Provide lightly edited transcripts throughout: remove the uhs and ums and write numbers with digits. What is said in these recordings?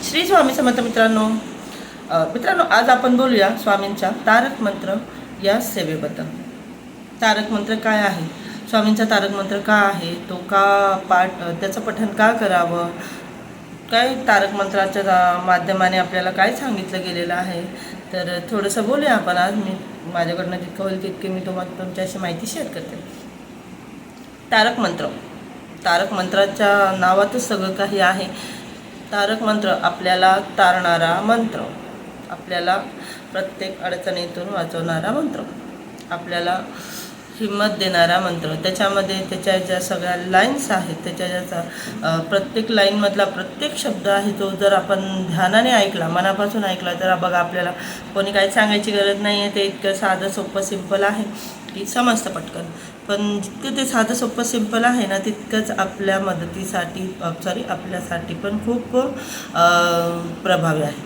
श्री स्वामी समर्थ मित्रांनो. आज आपण बोलूया स्वामींच्या तारक मंत्र या सेवेबद्दल. तारक मंत्र काय आहे, स्वामींचा तारक मंत्र का आहे, तो का त्याचं पठण का करावं, काय तारक मंत्राच्या माध्यमाने आपल्याला काय सांगितलं गेलेलं आहे, तर थोडंसं बोलूया आपण. आज मी माझ्याकडनं जितकं होईल तितके मी तुम्हाला तुमच्याशी माहिती शेअर करते. तारक मंत्राच्या नावातच सगळं काही आहे. तारक मंत्र आपल्याला तारणारा मंत्र, आपल्याला प्रत्येक अडचणीतून वाचवणारा मंत्र, आपल्याला हिंमत देणारा मंत्र. त्याच्यामध्ये त्याच्या ज्या सगळ्या लाईन्स आहेत, त्याच्या ज्याचा प्रत्येक लाईनमधला प्रत्येक शब्द आहे, तो जर आपण ध्यानाने ऐकला, मनापासून ऐकला, तर बघा आपल्याला कोणी काही सांगायची गरज नाही आहे. ते इतकं साधं सोपं सिंपल आहे की समजतं पटकन. पण जितकं ते साधं सोपं सिंपल आहे ना, तितकंच आपल्या आपल्यासाठी पण खूप प्रभावी आहे.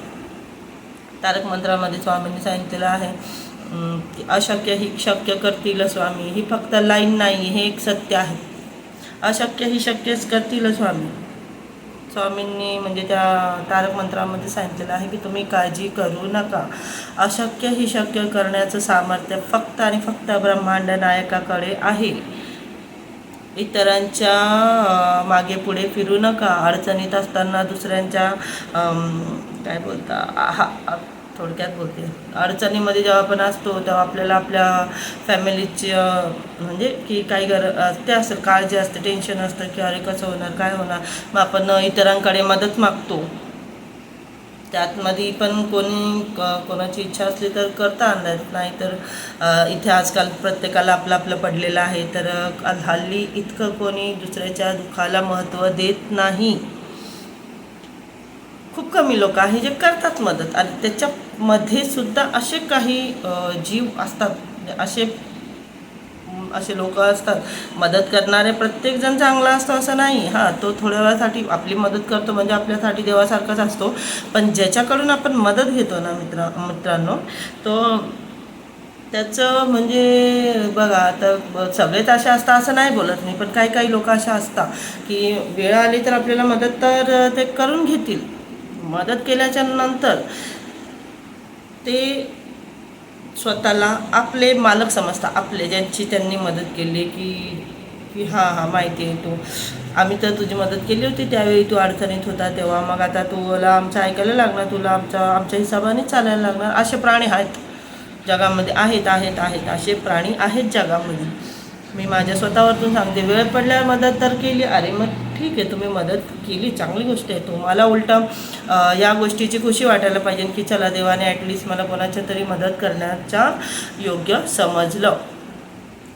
तारक मंत्रामध्ये स्वामींनी सांगितलेलं आहे की अशक्य ही शक्य करतील स्वामी. ही फक्त लाईन नाही, हे एक सत्य आहे. अशक्य ही शक्यच करतील स्वामींनी म्हणजे त्या तारक मंत्रामध्ये सांगितलेलं आहे की तुम्ही काळजी करू नका. अशक्य ही शक्य करण्याचं सामर्थ्य फक्त आणि फक्त ब्रह्मांड नायकाकडे आहे. इतरांच्या मागे पुढे फिरू नका. अडचणीत असताना दुसऱ्यांच्या थोडक्यात बोलते, अडचणीमध्ये जेव्हा आपण असतो तेव्हा आपल्याला आपल्या फॅमिलीची म्हणजे की काही ते असतं, काळजी असते, टेन्शन असतं की अरे कसं होणार, काय होणार. मग आपण इतरांकडे मदत मागतो. त्यातमध्ये पण कोणाची इच्छा असली तर करता आणणार नाही. तर इथे आजकाल प्रत्येकाला आपलं पडलेलं आहे. तर हल्ली इतकं कोणी दुसऱ्याच्या दुःखाला महत्त्व देत नाही. खूप कमी लोक आहे जे करतात मदत. आणि त्याच्यामध्ये सुद्धा असे काही जीव असतात, असे लोक असतात. मदत करणारे प्रत्येकजण चांगला असतो असं नाही. तो थोड्या वेळासाठी आपली मदत करतो म्हणजे आपल्यासाठी देवासारखाच असतो. पण ज्याच्याकडून आपण मदत घेतो ना मित्रांनो, तो त्याचं म्हणजे बघा, आता सगळेच असे असतात असं नाही बोलत मी, पण काही लोक अशा असतात की वेळ आली तर आपल्याला मदत तर ते करून घेतील. मदत केल्याच्या नंतर ते स्वतःला आपले मालक समजतात, आपले ज्यांची त्यांनी मदत केली की हां माहिती आहे, आम्ही तर तुझी मदत केली होती त्यावेळी तू अडचणीत होता तेव्हा, मग आता तुला आमचं ऐकायला लागणार, तुला आमच्या हिशोबानेच चालायला लागणार. असे प्राणी आहेत जगामध्ये, आहेत असे प्राणी आहेत जगामध्ये. मी माझ्या स्वतःवरतून सांगते, वेळ पडल्यावर मदत तर केली. अरे मग ठीक आहे, तुम्ही मदत केली, चांगली गोष्ट आहे. तुम्हाला उलटं या गोष्टीची खुशी वाटायला पाहिजे की चला देवाने ॲटलिस्ट मला कोणाच्या तरी मदत करण्याच्या योग्य समजलं.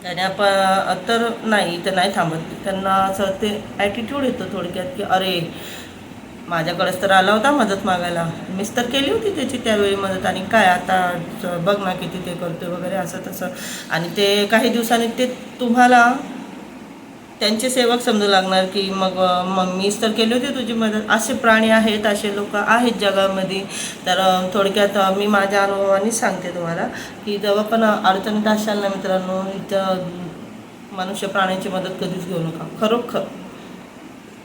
त्याने आपण तर नाही थांबत. त्यांना असं ते ॲटिट्यूड येतो थोडक्यात की अरे माझ्याकडेच तर आला होता मदत मागायला, मीच तर केली होती त्याची त्यावेळी मदत, आणि काय आता बघ ना किती ते करतोय वगैरे असं तसं. आणि ते काही दिवसांनी ते तुम्हाला त्यांचे सेवक समजू लागणार की मग मीच तर केली होती तुझी मदत. असे प्राणी आहेत, असे लोक आहेत जगामध्ये. तर थोडक्यात मी माझ्या अनुभवानेच सांगते तुम्हाला की जेव्हा पण अडचणीत असाल ना मित्रांनो, इथं मनुष्य प्राण्यांची मदत कधीच घेऊ नका. खरोखर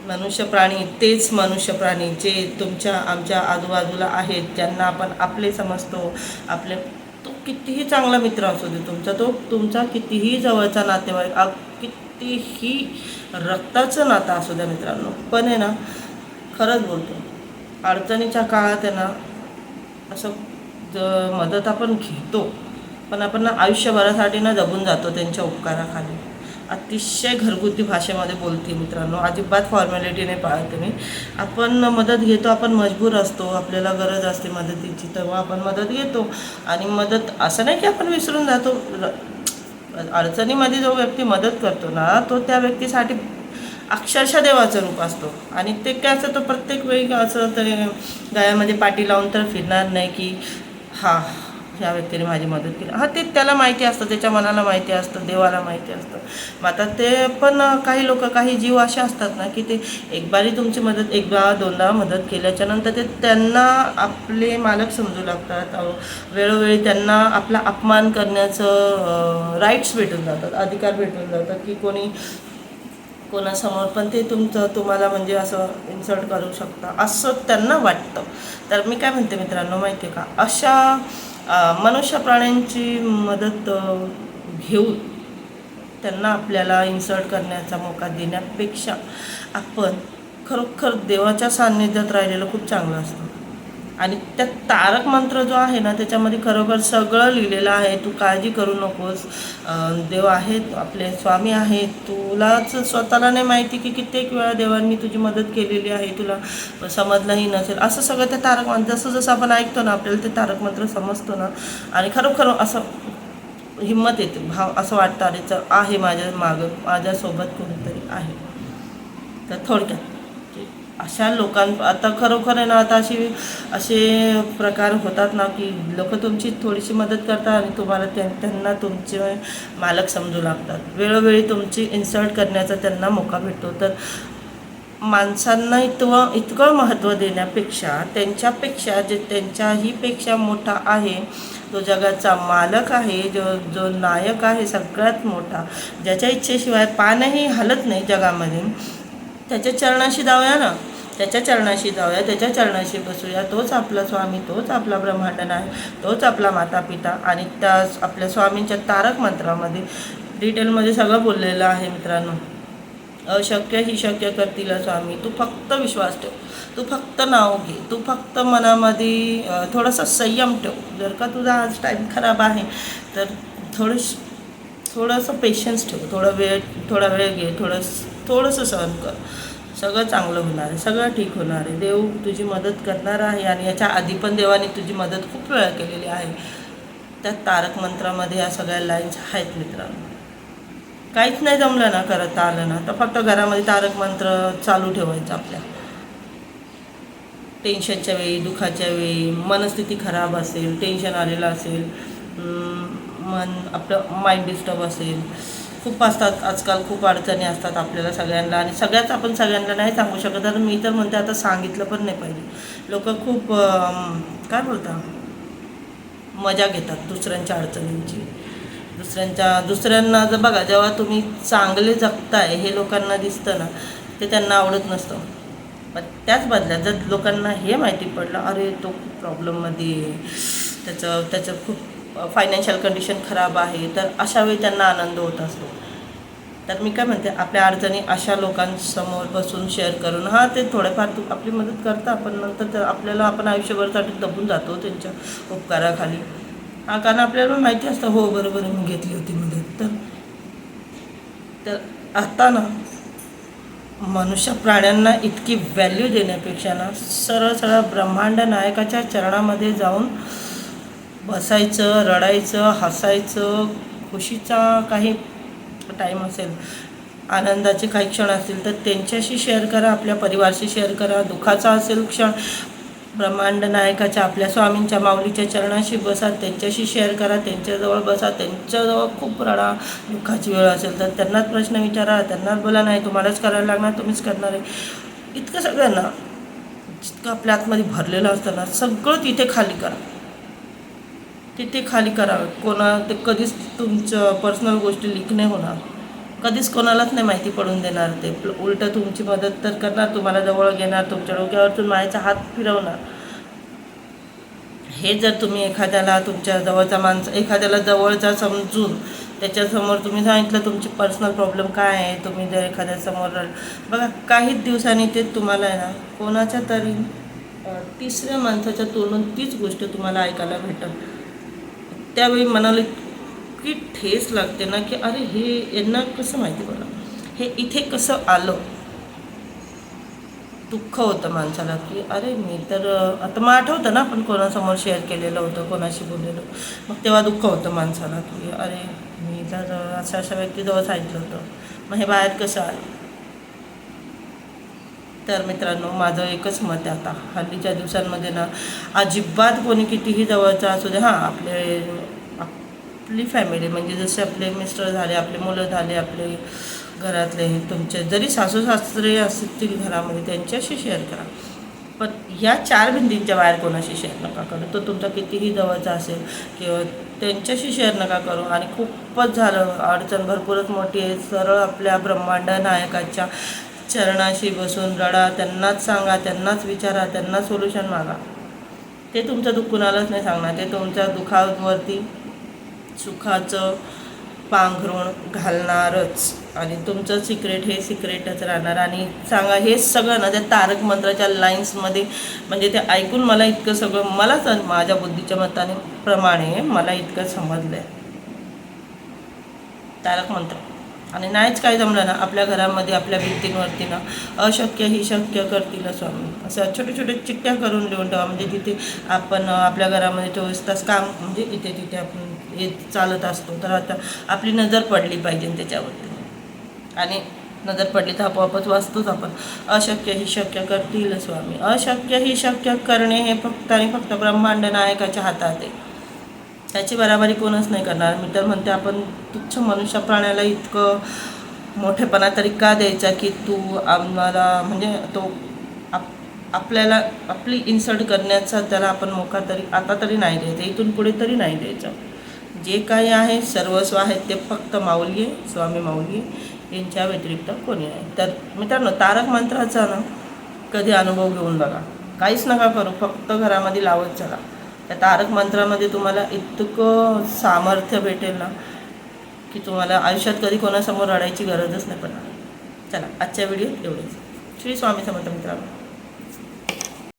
मनुष्य प्राणी जे आमच्या आजूबाजूला आहेत, ज्यांना आपण आपले समजतो, तो कितीही चांगला मित्र असू दे तुमचा कितीही जवळचा नातेवाईक, कितीही रक्ताचं नातं असू द्या मित्रांनो, पण आहे ना, खरंच बोलतो, अडचणीच्या काळात आहे ना असं मदत आपण घेतो, पण आपण आयुष्यभरासाठी ना दबून जातो त्यांच्या उपकाराखाली. अतिशय घरगुती भाषेमध्ये बोलते मित्रांनो, अजिबात फॉर्मॅलिटी नाही पाळते मी. आपण मदत घेतो, आपण मजबूर असतो, आपल्याला गरज असते मदतीची, तेव्हा आपण मदत घेतो. आणि मदत असं नाही की आपण विसरून जातो. अडचणीमध्ये जो व्यक्ती मदत करतो ना, तो त्या व्यक्तीसाठी अक्षरशः देवाचं रूप असतो. आणि ते काय असं, तो प्रत्येक वेळी असं तरी गायामध्ये पाठी लावून तर फिरणार नाही की ह्या व्यक्तीने माझी मदत केली. ते त्याला माहिती असतं, त्याच्या मनाला माहिती असतं, देवाला माहिती असतं. मग आता ते पण काही जीव असे असतात ना की ते तुमची मदत एकदा दोनदा मदत केल्याच्या नंतर ते त्यांना आपले मालक समजू लागतात. वेळोवेळी त्यांना आपला अपमान करण्याचं राईट्स भेटून जातात, अधिकार भेटून जातात की कोणी कोणासमोर पण ते तुम्हाला म्हणजे असं इन्सल्ट करू शकता असं त्यांना वाटतं. तर मी काय म्हणते मित्रांनो माहिती आहे का, अशा मनुष्य प्राण्यांची मदत घेऊन त्यांना आपल्याला इन्सल्ट करण्याचा मौका देण्यापेक्षा आपण खरोखर देवाच्या सान्निध्यात राहिलेलं खूप चांगलं असतं. आणि त्या तारक मंत्र जो आहे ना, त्याच्यामध्ये खरोखर सगळं लिहिलेलं आहे. तू काळजी करू नकोस, देव आहेत, आपले स्वामी आहेत. तुलाच स्वतःला नाही माहिती की कित्येक वेळा देवांनी तुझी मदत केलेली आहे, तुला समजलंही नसेल. असं सगळं ते तारक मंत्र जसं जसं आपण ऐकतो ना, आपल्याला ते तारक मंत्र समजतो ना, आणि खरोखर असं हिंमत येते, भाव असं वाटतं अरे चल आहे माझ्या मागं, माझ्यासोबत कोणीतरी आहे. तर थोडक्यात अशा आता खरोखर आहे ना, आता असे प्रकार होतात ना की लोक तुमची थोडीशी मदत करतात आणि तुम्हाला त्यांना तुमचे मालक समजू लागतात. वेळोवेळी तुमची इन्सल्ट करण्याचा त्यांना मौका भेटतो. तर माणसांना इतकं महत्त्व देण्यापेक्षा त्यांच्यापेक्षा जे त्यांच्याहीपेक्षा मोठा आहे, तो जगाचा मालक आहे, जो नायक आहे सगळ्यात मोठा, ज्याच्या इच्छेशिवाय पानही हलत नाही जगामध्ये, त्याच्या चरणाशी जाऊया ना, त्याच्या चरणाशी बसूया. तोच आपला स्वामी, तोच आपला ब्रह्मांड आहे, तोच आपला माता पिता. आणि त्या आपल्या स्वामींच्या तारक मंत्रामध्ये डिटेलमध्ये सगळं बोललेलं आहे मित्रांनो. अशक्य ही शक्य करतील स्वामी. तू फक्त विश्वास ठेव, तू फक्त नाव घे, तू फक्त मनामध्ये थोडासा संयम ठेव. जर का तुझा आज टाईम खराब आहे तर थोडंसं पेशन्स ठेव, थोडा वेळ घे, थोडंसं सहन कर. सगळं चांगलं होणार आहे, सगळं ठीक होणार आहे. देव तुझी मदत करणार आहे. आणि याच्या आधी पण देवाने तुझी मदत खूप वेळा केलेली आहे. त्या तारक मंत्रामध्ये या सगळ्या लाईन्स आहेत मित्रांनो. काहीच नाही जमलं ना, करता आलं ना, तर फक्त घरामध्ये तारक मंत्र चालू ठेवायचं. आपल्या टेन्शनच्या वेळी, दुःखाच्या वेळी, मनस्थिती खराब असेल, टेन्शन आलेलं असेल, आपलं माइंड डिस्टर्ब असेल, खूप असतात आजकाल, खूप अडचणी असतात आपल्याला सगळ्यांना. आणि आपण सगळ्यांना नाही सांगू शकत. तर मी तर म्हणते आता सांगितलं पण नाही पाहिजे. लोक खूप काय बोलतात, मजा घेतात दुसऱ्यांच्या अडचणींची. दुसऱ्यांना जर बघा, जेव्हा तुम्ही चांगले जगताय हे लोकांना दिसतं ना, ते त्यांना आवडत नसतं. पण त्याच बदल्यात जर लोकांना हे माहिती पडलं अरे तो खूप प्रॉब्लेममध्ये आहे, त्याचं खूप फायनान्शियल कंडिशन खराब आहे, तर अशा वेळी त्यांना आनंद होत असतो. तर मी काय म्हणते, आपल्या अडचणी अशा लोकांसमोर बसून शेअर करून ते थोडेफार आपली मदत करता, पण नंतर तर आपण आयुष्यभरसाठी दबून जातो त्यांच्या उपकाराखाली. कारण आपल्याला माहिती असतं, हो बरोबर मी घेतली होती मदत. तर आता ना, मनुष्य प्राण्यांना इतकी व्हॅल्यू देण्यापेक्षा ना, सरळ ब्रह्मांड नायकाच्या चरणामध्ये जाऊन बसायचं, रडायचं, हसायचं. खुशीचा काही टाईम असेल, आनंदाचे काही क्षण असतील तर त्यांच्याशी शेअर करा, आपल्या परिवाराशी शेअर करा. दुःखाचा असेल क्षण, ब्रह्मांड नायकाच्या आपल्या स्वामींच्या माऊलीच्या चरणाशी बसा, त्यांच्याशी शेअर करा, त्यांच्याजवळ बसा, त्यांच्याजवळ खूप रडा. दुःखाची वेळ असेल तर त्यांनाच प्रश्न विचारा, त्यांनाच बोला नाही तुम्हालाच करायला लागणार, तुम्हीच करणार आहे. इतकं सगळ्यांना जितकं आपल्या आतमध्ये भरलेलं असतं ना, सगळं तिथे खाली करा. ते कधीच तुमचं पर्सनल गोष्टी लीक नाही होणार, कधीच कोणालाच नाही माहिती पडून देणार. ते उलटं तुमची मदत तर करणार, तुम्हाला जवळ घेणार, तुमच्या डोक्यावरतून मायेचा हात फिरवणार. हे जर तुम्ही एखाद्याला जवळचा समजून त्याच्यासमोर तुम्ही सांगितलं तुमची पर्सनल प्रॉब्लेम काय आहे, तुम्ही जर एखाद्यासमोर बघा, काहीच दिवसांनी ते तुम्हाला आहे ना, कोणाच्या तरी तिसऱ्या माणसाच्या तोंडून तीच गोष्ट तुम्हाला ऐकायला भेटेल. त्यावेळी मनाला इतकी ठेस लागते ना की अरे हे यांना कसं माहिती पडलं, हे इथे कसं आलं. दुःख होतं माणसाला की अरे मी तर आता मग आठवतं ना आपण कोणासमोर शेअर केलेलं होतं, कोणाशी बोललेलं, मग तेव्हा दुःख होतं माणसाला की अरे मी तर अशा व्यक्तीजवळ सांगितलं होतं, मग हे बाहेर कसं आलं. तर मित्रांनो, माझं एकच मत आहे, आता हल्लीच्या दिवसांमध्ये ना अजिबात कोणी कितीही जवळचं असू दे, आपली फॅमिली म्हणजे जसे आपले मिस्टर झाले, आपले मुलं झाले, आपले घरातले तुमचे जरी सासू सासरे असतील घरामध्ये, त्यांच्याशी शेअर करा. पण ह्या 4 भिंतींच्या बाहेर कोणाशी शेअर नका करू. तो तुमचा कितीही जवळचा असेल किंवा त्यांच्याशी शेअर नका करू. आणि खूपच झालं, अडचण भरपूरच मोठी आहे, सरळ आपल्या ब्रह्मांड नायकाच्या चरणाशी बसून रडा, त्यांनाच सांगा, त्यांनाच विचारा, त्यांनाच सोल्युशन मागा. ते तुमचं दुःख कुणालाच नाही सांगणार. ते तुमच्या दुःखावरती सुखाचं पांघरुण घालणारच. आणि तुमचं सिक्रेट हे सिक्रेटच राहणार. आणि सांगा हे सगळं ना त्या तारक मंत्राच्या लाईन्समध्ये, म्हणजे ते ऐकून मला इतकं सगळं, मलाच माझ्या बुद्धीच्या मताने प्रमाणे मला इतकं समजलं आहे तारक मंत्र. आणि नाहीच काय जमलं ना, आपल्या घरामध्ये आपल्या भिंतींवरती ना अशक्य ही शक्य करतील स्वामी असं छोटे छोटे चिठ्ठ्या करून लिहून ठेवा. म्हणजे तिथे आपण आपल्या घरामध्ये 24 तास काम, म्हणजे इथे तिथे आपण हे चालत असतो, तर आता आपली नजर पडली पाहिजे त्याच्यावरती. आणि नजर पडली तर आपोआपच वाचतोच आपण. अशक्य ही शक्य करतील स्वामी. अशक्य ही शक्य करणे हे फक्त आणि फक्त ब्रह्मांड नायकाच्या हातात आहे. त्याची बराबरी कोणच नाही करणार. मी तर म्हणते, आपण तुच्छ मनुष्य प्राण्याला इतकं मोठेपणा तरी का द्यायचा की तू आम्हाला, म्हणजे तो आपल्याला आपली इन्सल्ट करण्याचा त्याला आपण मोका तरी आता तरी नाही द्यायचा, इथून पुढे तरी नाही द्यायचं. जे काही आहे सर्वस्व आहे ते फक्त माऊली आहे, स्वामी माऊली यांच्या व्यतिरिक्त कोणी नाही. तर मित्रांनो, तारक मंत्राचा ना कधी अनुभव घेऊन बघा. काहीच नका करू, फक्त घरामध्ये लावत चला. त्या तारक मंत्रामध्ये तुम्हाला इतकं सामर्थ्य भेटेल ना की तुम्हाला आयुष्यात कधी कोणासमोर रडायची गरजच नाही पडणार. चला, आजच्या व्हिडिओ एवढेच. श्री स्वामी समर्थ मित्रांनो.